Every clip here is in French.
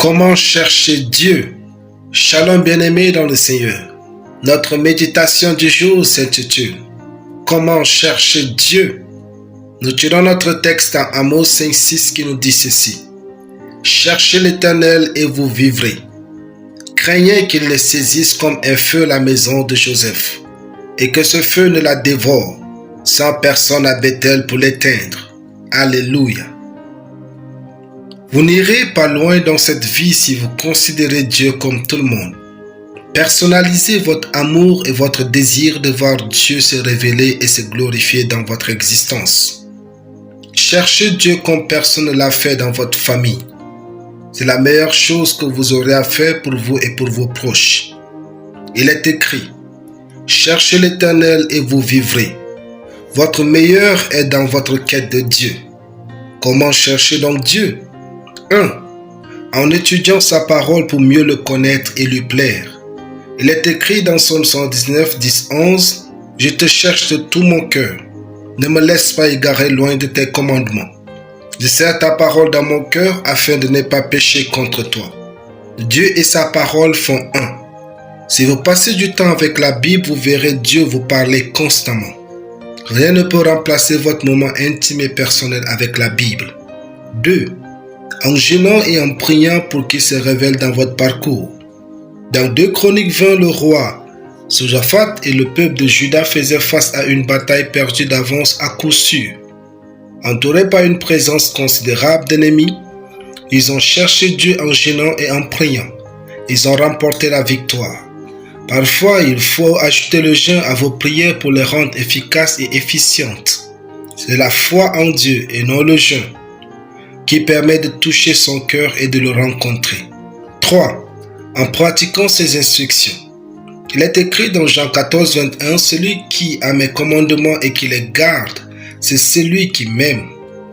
Comment chercher Dieu? Shalom bien-aimés dans le Seigneur. Notre méditation du jour s'intitule Comment chercher Dieu? Nous tirons notre texte en Amos 5,6 qui nous dit ceci. Cherchez l'Éternel et vous vivrez. Craignez qu'il ne saisisse comme un feu la maison de Joseph, et que ce feu ne la dévore, sans personne à Bethel pour l'éteindre. Alléluia. Vous n'irez pas loin dans cette vie si vous considérez Dieu comme tout le monde. Personnalisez votre amour et votre désir de voir Dieu se révéler et se glorifier dans votre existence. Cherchez Dieu comme personne ne l'a fait dans votre famille. C'est la meilleure chose que vous aurez à faire pour vous et pour vos proches. Il est écrit, cherchez l'Éternel et vous vivrez. Votre meilleur est dans votre quête de Dieu. Comment chercher donc Dieu? 1. En étudiant sa parole pour mieux le connaître et lui plaire. Il est écrit dans Psaume 119, 10, 11, « Je te cherche de tout mon cœur. Ne me laisse pas égarer loin de tes commandements. Je serre ta parole dans mon cœur afin de ne pas pécher contre toi. » Dieu et sa parole font un. Si vous passez du temps avec la Bible, vous verrez Dieu vous parler constamment. Rien ne peut remplacer votre moment intime et personnel avec la Bible. 2. En jeûnant et en priant pour qu'il se révèle dans votre parcours. Dans 2 Chroniques 20, le roi Josaphat et le peuple de Juda faisaient face à une bataille perdue d'avance à coup sûr. Entourés par une présence considérable d'ennemis, ils ont cherché Dieu en jeûnant et en priant. Ils ont remporté la victoire. Parfois, il faut ajouter le jeûne à vos prières pour les rendre efficaces et efficientes. C'est la foi en Dieu et non le jeûne qui permet de toucher son cœur et de le rencontrer. 3. En pratiquant ces instructions. Il est écrit dans Jean 14, 21, « Celui qui a mes commandements et qui les garde, c'est celui qui m'aime.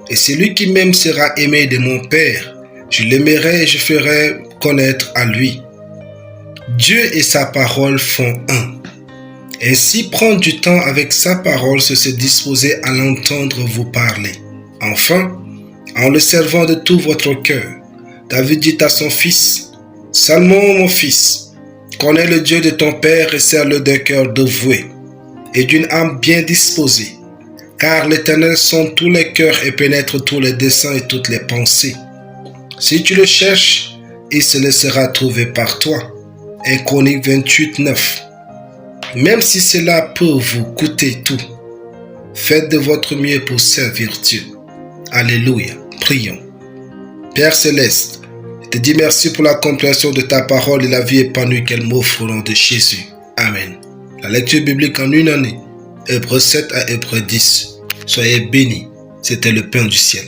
Et celui qui m'aime sera aimé de mon Père. Je l'aimerai et je ferai connaître à lui. » Dieu et sa parole font un. Ainsi, prendre du temps avec sa parole, c'est se disposer à l'entendre vous parler. Enfin, en le servant de tout votre cœur. David dit à son fils, « Salmon, mon fils, connais le Dieu de ton Père et sers-le d'un cœur dévoué et d'une âme bien disposée, car l'Éternel sonde tous les cœurs et pénètre tous les desseins et toutes les pensées. Si tu le cherches, il se laissera trouver par toi. » 1 Chroniques 28, 9. Même si cela peut vous coûter tout, faites de votre mieux pour servir Dieu. Alléluia. Prions. Père Céleste, je te dis merci pour la compréhension de ta parole et la vie épanouie qu'elle m'offre au nom de Jésus. Amen. La lecture biblique en une année, Hébreux 7 à Hébreux 10. Soyez bénis. C'était le pain du ciel.